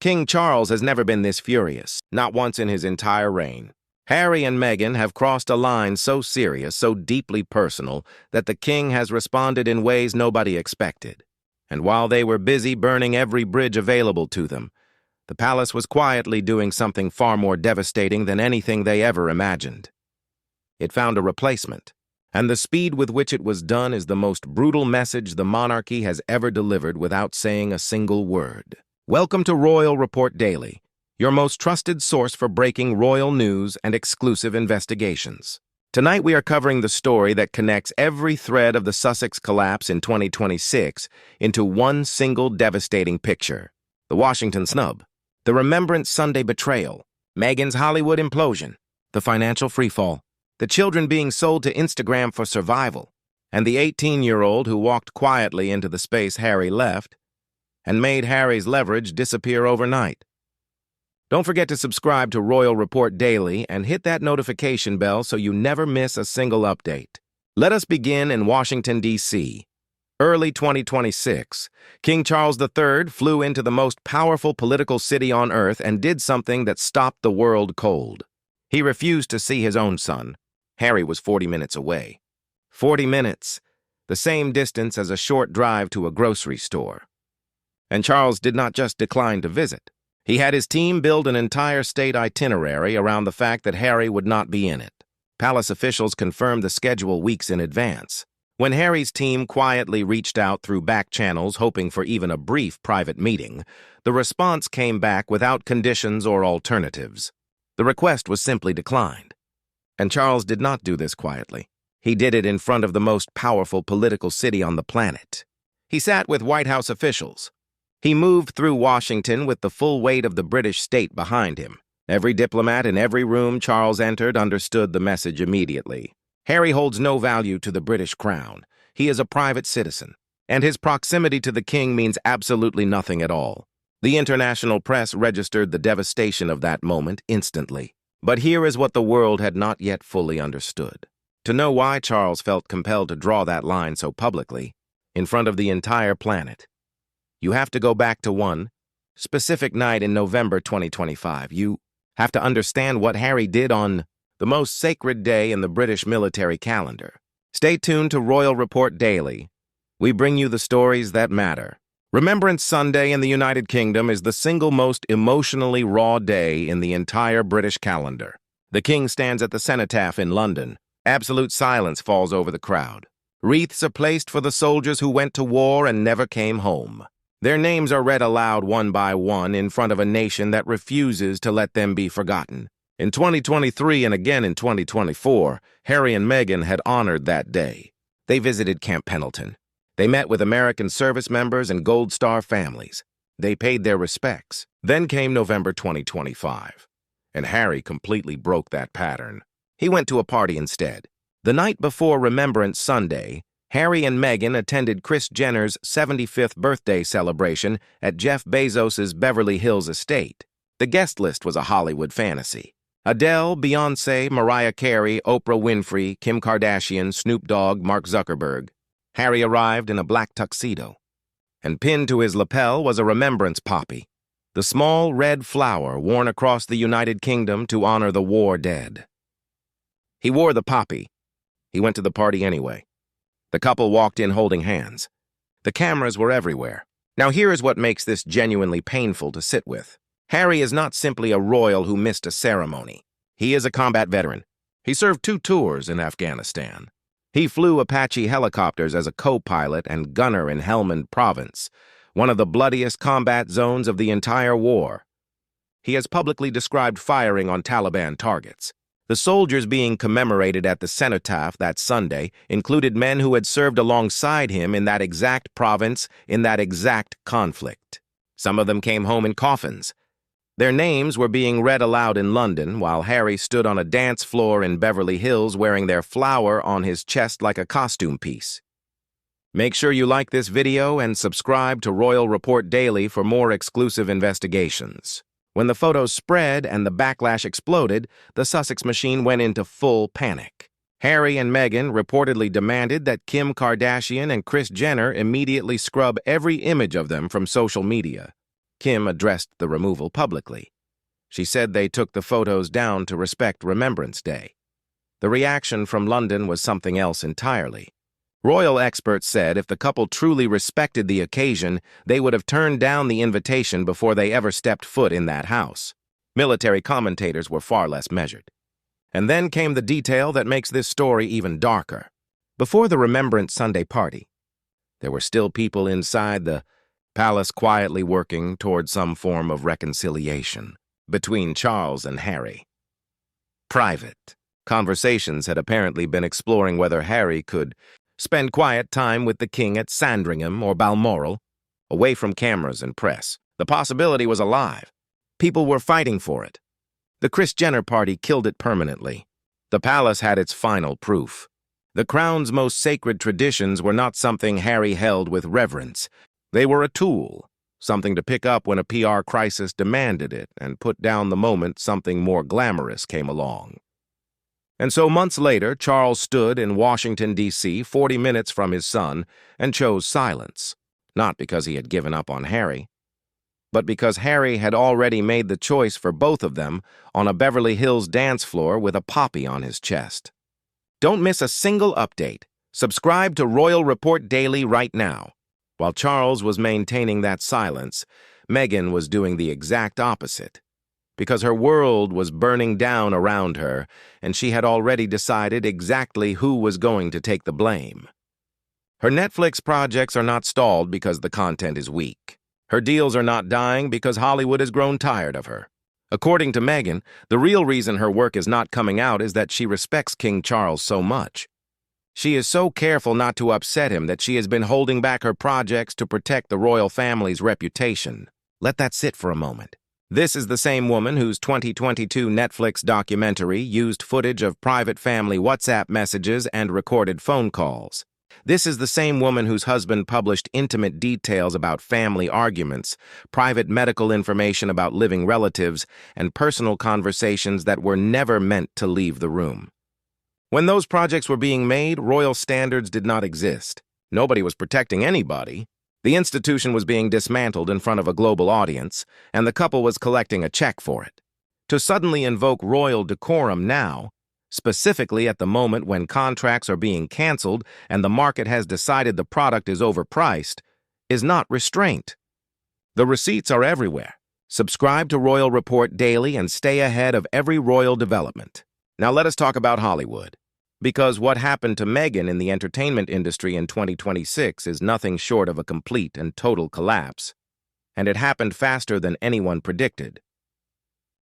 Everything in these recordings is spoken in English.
King Charles has never been this furious, not once in his entire reign. Harry and Meghan have crossed a line so serious, so deeply personal, that the king has responded in ways nobody expected. And while they were busy burning every bridge available to them, the palace was quietly doing something far more devastating than anything they ever imagined. It found a replacement, and the speed with which it was done is the most brutal message the monarchy has ever delivered without saying a single word. Welcome to Royal Report Daily, your most trusted source for breaking royal news and exclusive investigations. Tonight we are covering the story that connects every thread of the Sussex collapse in 2026 into one single devastating picture. The Washington snub, the Remembrance Sunday betrayal, Meghan's Hollywood implosion, the financial freefall, the children being sold to Instagram for survival, and the 18-year-old who walked quietly into the space Harry left and made Harry's leverage disappear overnight. Don't forget to subscribe to Royal Report Daily and hit that notification bell so you never miss a single update. Let us begin in Washington, D.C. Early 2026, King Charles III flew into the most powerful political city on Earth and did something that stopped the world cold. He refused to see his own son. Harry was 40 minutes away. 40 minutes, the same distance as a short drive to a grocery store. And Charles did not just decline to visit. He had his team build an entire state itinerary around the fact that Harry would not be in it. Palace officials confirmed the schedule weeks in advance. When Harry's team quietly reached out through back channels hoping for even a brief private meeting, the response came back without conditions or alternatives. The request was simply declined. And Charles did not do this quietly. He did it in front of the most powerful political city on the planet. He sat with White House officials. He moved through Washington with the full weight of the British state behind him. Every diplomat in every room Charles entered understood the message immediately. Harry holds no value to the British crown. He is a private citizen, and his proximity to the king means absolutely nothing at all. The international press registered the devastation of that moment instantly. But here is what the world had not yet fully understood. To know why Charles felt compelled to draw that line so publicly, in front of the entire planet, you have to go back to one specific night in November 2025. You have to understand what Harry did on the most sacred day in the British military calendar. Stay tuned to Royal Report Daily. We bring you the stories that matter. Remembrance Sunday in the United Kingdom is the single most emotionally raw day in the entire British calendar. The king stands at the cenotaph in London. Absolute silence falls over the crowd. Wreaths are placed for the soldiers who went to war and never came home. Their names are read aloud one by one in front of a nation that refuses to let them be forgotten. In 2023 and again in 2024, Harry and Meghan had honored that day. They visited Camp Pendleton. They met with American service members and Gold Star families. They paid their respects. Then came November 2025, and Harry completely broke that pattern. He went to a party instead. The night before Remembrance Sunday, Harry and Meghan attended Kris Jenner's 75th birthday celebration at Jeff Bezos's Beverly Hills estate. The guest list was a Hollywood fantasy. Adele, Beyoncé, Mariah Carey, Oprah Winfrey, Kim Kardashian, Snoop Dogg, Mark Zuckerberg. Harry arrived in a black tuxedo, and pinned to his lapel was a remembrance poppy, the small red flower worn across the United Kingdom to honor the war dead. He wore the poppy. He went to the party anyway. The couple walked in holding hands. The cameras were everywhere. Now here is what makes this genuinely painful to sit with. Harry is not simply a royal who missed a ceremony. He is a combat veteran. He served 2 tours in Afghanistan. He flew Apache helicopters as a co-pilot and gunner in Helmand Province, one of the bloodiest combat zones of the entire war. He has publicly described firing on Taliban targets. The soldiers being commemorated at the cenotaph that Sunday included men who had served alongside him in that exact province, in that exact conflict. Some of them came home in coffins. Their names were being read aloud in London while Harry stood on a dance floor in Beverly Hills wearing their flower on his chest like a costume piece. Make sure you like this video and subscribe to Royal Report Daily for more exclusive investigations. When the photos spread and the backlash exploded, the Sussex machine went into full panic. Harry and Meghan reportedly demanded that Kim Kardashian and Kris Jenner immediately scrub every image of them from social media. Kim addressed the removal publicly. She said they took the photos down to respect Remembrance Day. The reaction from London was something else entirely. Royal experts said if the couple truly respected the occasion, they would have turned down the invitation before they ever stepped foot in that house. Military commentators were far less measured. And then came the detail that makes this story even darker. Before the Remembrance Sunday party, there were still people inside the palace quietly working toward some form of reconciliation between Charles and Harry. Private conversations had apparently been exploring whether Harry could spend quiet time with the king at Sandringham or Balmoral, away from cameras and press. The possibility was alive. People were fighting for it. The Kris Jenner party killed it permanently. The palace had its final proof. The crown's most sacred traditions were not something Harry held with reverence. They were a tool, something to pick up when a PR crisis demanded it and put down the moment something more glamorous came along. And so months later, Charles stood in Washington, D.C., 40 minutes from his son, and chose silence, not because he had given up on Harry, but because Harry had already made the choice for both of them on a Beverly Hills dance floor with a poppy on his chest. Don't miss a single update. Subscribe to Royal Report Daily right now. While Charles was maintaining that silence, Meghan was doing the exact opposite. Because her world was burning down around her, and she had already decided exactly who was going to take the blame. Her Netflix projects are not stalled because the content is weak. Her deals are not dying because Hollywood has grown tired of her. According to Meghan, the real reason her work is not coming out is that she respects King Charles so much. She is so careful not to upset him that she has been holding back her projects to protect the royal family's reputation. Let that sit for a moment. This is the same woman whose 2022 Netflix documentary used footage of private family WhatsApp messages and recorded phone calls. This is the same woman whose husband published intimate details about family arguments, private medical information about living relatives, and personal conversations that were never meant to leave the room. When those projects were being made, royal standards did not exist. Nobody was protecting anybody. The institution was being dismantled in front of a global audience, and the couple was collecting a check for it. To suddenly invoke royal decorum now, specifically at the moment when contracts are being canceled and the market has decided the product is overpriced, is not restraint. The receipts are everywhere. Subscribe to Royal Report Daily and stay ahead of every royal development. Now let us talk about Hollywood. Because what happened to Meghan in the entertainment industry in 2026 is nothing short of a complete and total collapse, and it happened faster than anyone predicted.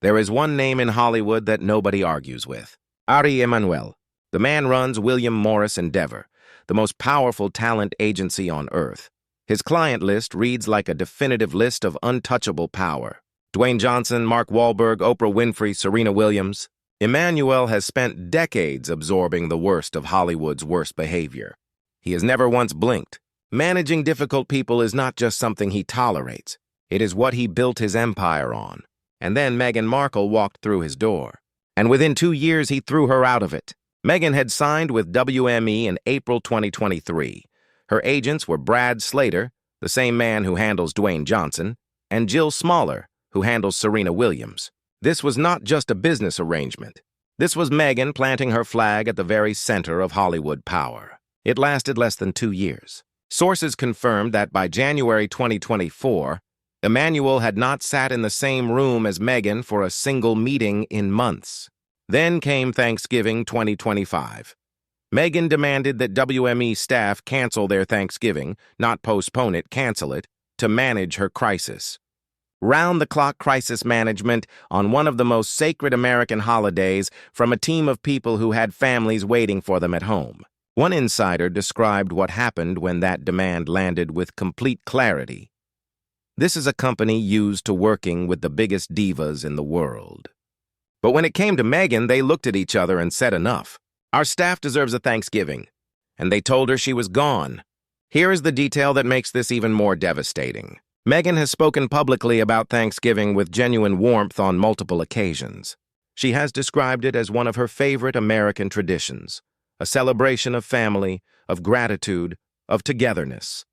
There is one name in Hollywood that nobody argues with. Ari Emanuel. The man runs William Morris Endeavor, the most powerful talent agency on earth. His client list reads like a definitive list of untouchable power. Dwayne Johnson, Mark Wahlberg, Oprah Winfrey, Serena Williams. Emanuel has spent decades absorbing the worst of Hollywood's worst behavior. He has never once blinked. Managing difficult people is not just something he tolerates. It is what he built his empire on. And then Meghan Markle walked through his door. And within 2 years, he threw her out of it. Meghan had signed with WME in April 2023. Her agents were Brad Slater, the same man who handles Dwayne Johnson, and Jill Smaller, who handles Serena Williams. This was not just a business arrangement. This was Meghan planting her flag at the very center of Hollywood power. It lasted less than 2 years. Sources confirmed that by January 2024, Emanuel had not sat in the same room as Meghan for a single meeting in months. Then came Thanksgiving 2025. Meghan demanded that WME staff cancel their Thanksgiving, not postpone it, cancel it, to manage her crisis. Round-the-clock crisis management on one of the most sacred American holidays from a team of people who had families waiting for them at home. One insider described what happened when that demand landed with complete clarity. This is a company used to working with the biggest divas in the world. But when it came to Meghan, they looked at each other and said enough. Our staff deserves a Thanksgiving. And they told her she was gone. Here is the detail that makes this even more devastating. Meghan has spoken publicly about Thanksgiving with genuine warmth on multiple occasions. She has described it as one of her favorite American traditions, a celebration of family, of gratitude, of togetherness.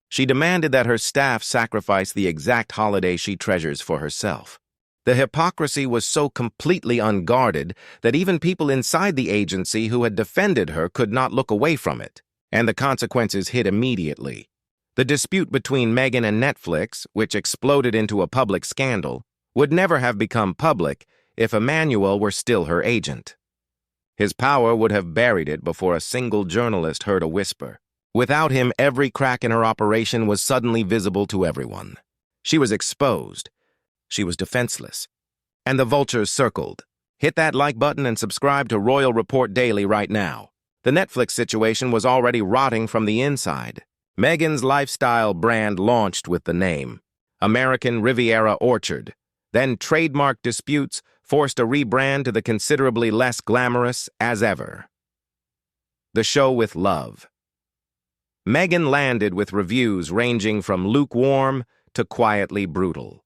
She demanded that her staff sacrifice the exact holiday she treasures for herself. The hypocrisy was so completely unguarded that even people inside the agency who had defended her could not look away from it, and the consequences hit immediately. The dispute between Meghan and Netflix, which exploded into a public scandal, would never have become public if Emmanuel were still her agent. His power would have buried it before a single journalist heard a whisper. Without him, every crack in her operation was suddenly visible to everyone. She was exposed. She was defenseless. And the vultures circled. Hit that like button and subscribe to Royal Report Daily right now. The Netflix situation was already rotting from the inside. Meghan's lifestyle brand launched with the name American Riviera Orchard. Then trademark disputes forced a rebrand to the considerably less glamorous As Ever. The show with love. Meghan landed with reviews ranging from lukewarm to quietly brutal.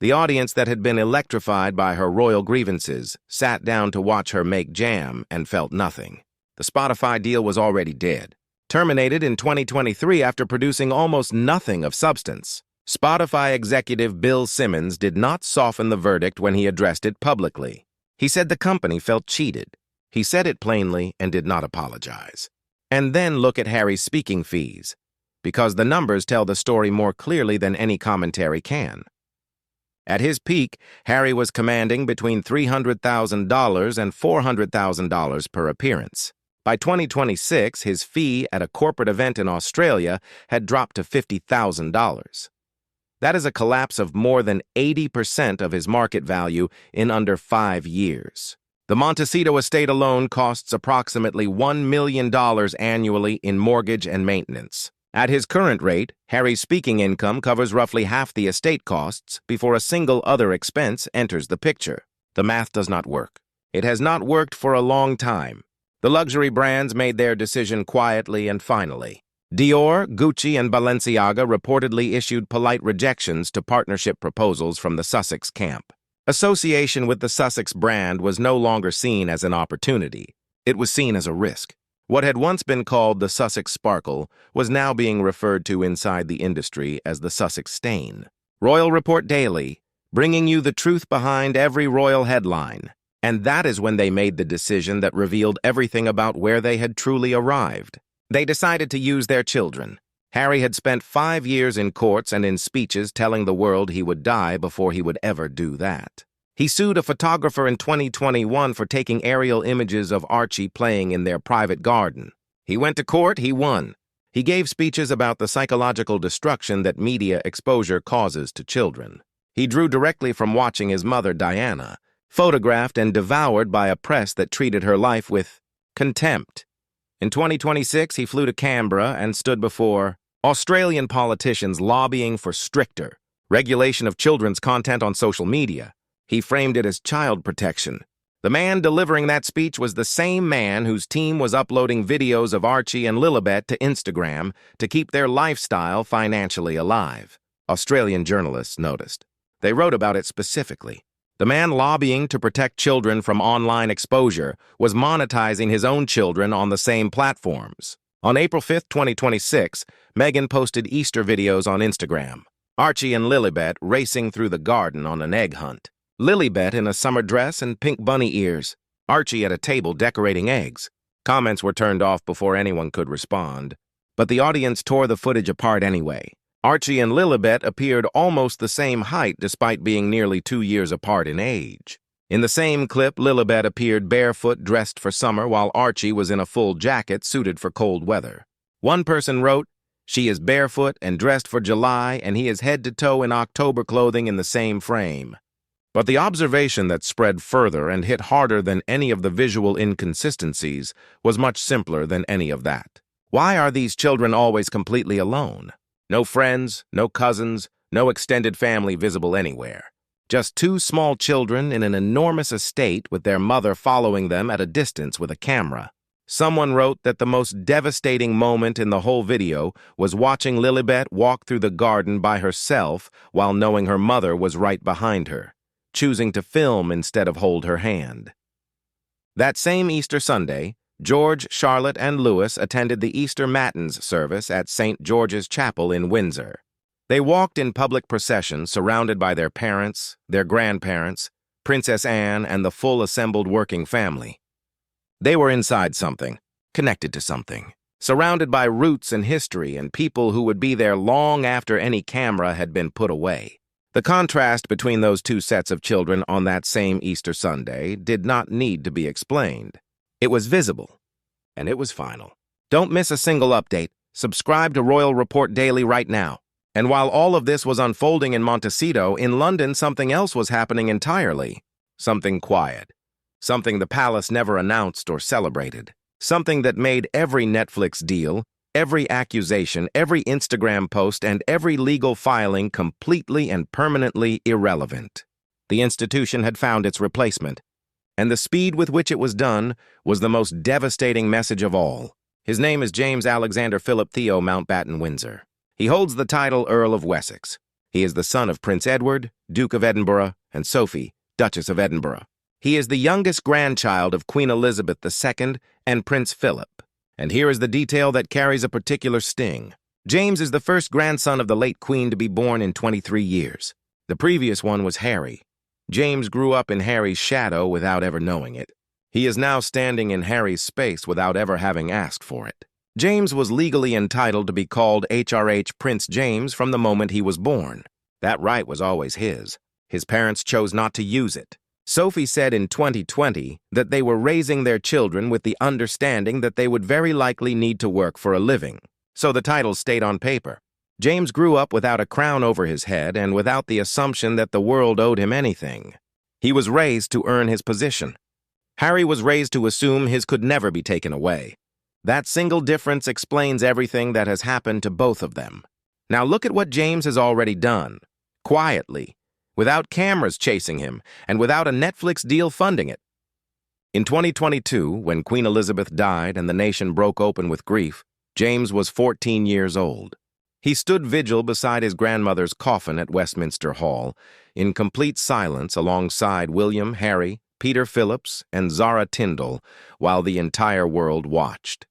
The audience that had been electrified by her royal grievances sat down to watch her make jam and felt nothing. The Spotify deal was already dead. Terminated in 2023 after producing almost nothing of substance. Spotify executive Bill Simmons did not soften the verdict when he addressed it publicly. He said the company felt cheated. He said it plainly and did not apologize. And then look at Harry's speaking fees, because the numbers tell the story more clearly than any commentary can. At his peak, Harry was commanding between $300,000 and $400,000 per appearance. By 2026, his fee at a corporate event in Australia had dropped to $50,000. That is a collapse of more than 80% of his market value in under 5 years. The Montecito estate alone costs approximately $1 million annually in mortgage and maintenance. At his current rate, Harry's speaking income covers roughly half the estate costs before a single other expense enters the picture. The math does not work. It has not worked for a long time. The luxury brands made their decision quietly and finally. Dior, Gucci, and Balenciaga reportedly issued polite rejections to partnership proposals from the Sussex camp. Association with the Sussex brand was no longer seen as an opportunity. It was seen as a risk. What had once been called the Sussex Sparkle was now being referred to inside the industry as the Sussex Stain. Royal Report Daily, bringing you the truth behind every royal headline. And that is when they made the decision that revealed everything about where they had truly arrived. They decided to use their children. Harry had spent 5 years in courts and in speeches telling the world he would die before he would ever do that. He sued a photographer in 2021 for taking aerial images of Archie playing in their private garden. He went to court, he won. He gave speeches about the psychological destruction that media exposure causes to children. He drew directly from watching his mother, Diana, photographed and devoured by a press that treated her life with contempt. In 2026, he flew to Canberra and stood before Australian politicians lobbying for stricter regulation of children's content on social media. He framed it as child protection. The man delivering that speech was the same man whose team was uploading videos of Archie and Lilibet to Instagram to keep their lifestyle financially alive. Australian journalists noticed. They wrote about it specifically. The man lobbying to protect children from online exposure was monetizing his own children on the same platforms. On April 5, 2026, Meghan posted Easter videos on Instagram. Archie and Lilibet racing through the garden on an egg hunt. Lilibet in a summer dress and pink bunny ears. Archie at a table decorating eggs. Comments were turned off before anyone could respond. But the audience tore the footage apart anyway. Archie and Lilibet appeared almost the same height despite being nearly 2 years apart in age. In the same clip, Lilibet appeared barefoot dressed for summer while Archie was in a full jacket suited for cold weather. One person wrote, "She is barefoot and dressed for July and he is head to toe in October clothing in the same frame." But the observation that spread further and hit harder than any of the visual inconsistencies was much simpler than any of that. Why are these children always completely alone? No friends, no cousins, no extended family visible anywhere. Just 2 small children in an enormous estate with their mother following them at a distance with a camera. Someone wrote that the most devastating moment in the whole video was watching Lilibet walk through the garden by herself while knowing her mother was right behind her, choosing to film instead of hold her hand. That same Easter Sunday, George, Charlotte, and Louis attended the Easter Matins service at St. George's Chapel in Windsor. They walked in public procession surrounded by their parents, their grandparents, Princess Anne, and the full assembled working family. They were inside something, connected to something, surrounded by roots and history and people who would be there long after any camera had been put away. The contrast between those two sets of children on that same Easter Sunday did not need to be explained. It was visible, and it was final. Don't miss a single update. Subscribe to Royal Report Daily right now. And while all of this was unfolding in Montecito, in London something else was happening entirely. Something quiet. Something the palace never announced or celebrated. Something that made every Netflix deal, every accusation, every Instagram post, and every legal filing completely and permanently irrelevant. The institution had found its replacement, and the speed with which it was done was the most devastating message of all. His name is James Alexander Philip Theo Mountbatten Windsor. He holds the title Earl of Wessex. He is the son of Prince Edward, Duke of Edinburgh, and Sophie, Duchess of Edinburgh. He is the youngest grandchild of Queen Elizabeth II and Prince Philip. And here is the detail that carries a particular sting. James is the first grandson of the late Queen to be born in 23 years. The previous one was Harry. James grew up in Harry's shadow without ever knowing it. He is now standing in Harry's space without ever having asked for it. James was legally entitled to be called HRH Prince James from the moment he was born. That right was always his. His parents chose not to use it. Sophie said in 2020 that they were raising their children with the understanding that they would very likely need to work for a living. So the title stayed on paper. James grew up without a crown over his head and without the assumption that the world owed him anything. He was raised to earn his position. Harry was raised to assume his could never be taken away. That single difference explains everything that has happened to both of them. Now look at what James has already done. Quietly, without cameras chasing him, and without a Netflix deal funding it. In 2022, when Queen Elizabeth died and the nation broke open with grief, James was 14 years old. He stood vigil beside his grandmother's coffin at Westminster Hall, in complete silence alongside William, Harry, Peter Phillips, and Zara Tindall, while the entire world watched.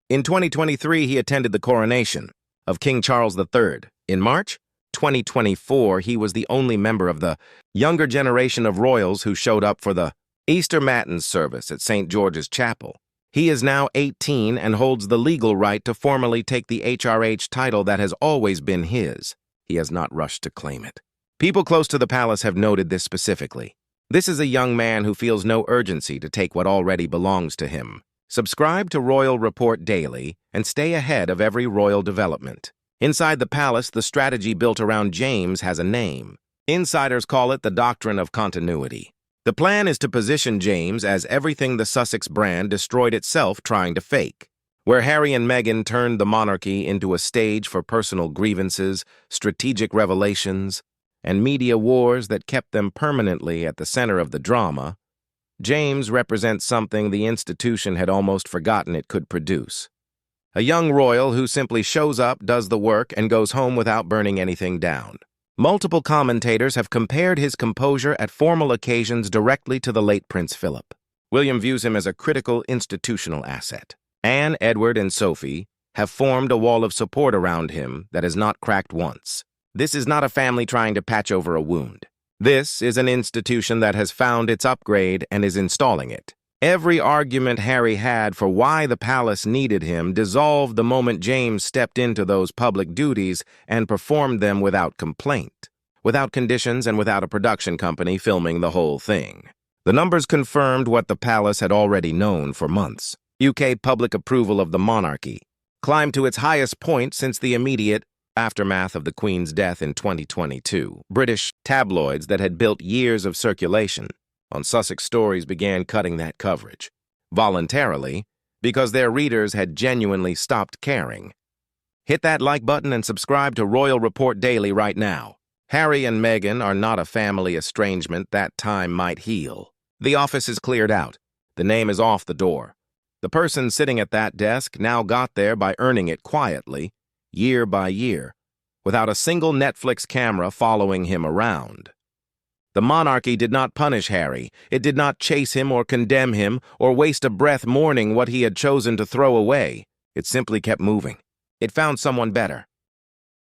In 2023, he attended the coronation of King Charles III. In March 2024, he was the only member of the younger generation of royals who showed up for the Easter Matins service at St. George's Chapel. He is now 18 and holds the legal right to formally take the HRH title that has always been his. He has not rushed to claim it. People close to the palace have noted this specifically. This is a young man who feels no urgency to take what already belongs to him. Subscribe to Royal Report Daily and stay ahead of every royal development. Inside the palace, the strategy built around James has a name. Insiders call it the doctrine of continuity. The plan is to position James as everything the Sussex brand destroyed itself trying to fake. Where Harry and Meghan turned the monarchy into a stage for personal grievances, strategic revelations, and media wars that kept them permanently at the center of the drama, James represents something the institution had almost forgotten it could produce. A young royal who simply shows up, does the work, and goes home without burning anything down. Multiple commentators have compared his composure at formal occasions directly to the late Prince Philip. William views him as a critical institutional asset. Anne, Edward, and Sophie have formed a wall of support around him that has not cracked once. This is not a family trying to patch over a wound. This is an institution that has found its upgrade and is installing it. Every argument Harry had for why the palace needed him dissolved the moment James stepped into those public duties and performed them without complaint, without conditions, and without a production company filming the whole thing. The numbers confirmed what the palace had already known for months. UK public approval of the monarchy climbed to its highest point since the immediate aftermath of the Queen's death in 2022. British tabloids that had built years of circulation on Sussex stories began cutting that coverage, voluntarily, because their readers had genuinely stopped caring. Hit that like button and subscribe to Royal Report Daily right now. Harry and Meghan are not a family estrangement that time might heal. The office is cleared out. The name is off the door. The person sitting at that desk now got there by earning it quietly, year by year, without a single Netflix camera following him around. The monarchy did not punish Harry. It did not chase him or condemn him or waste a breath mourning what he had chosen to throw away. It simply kept moving. It found someone better.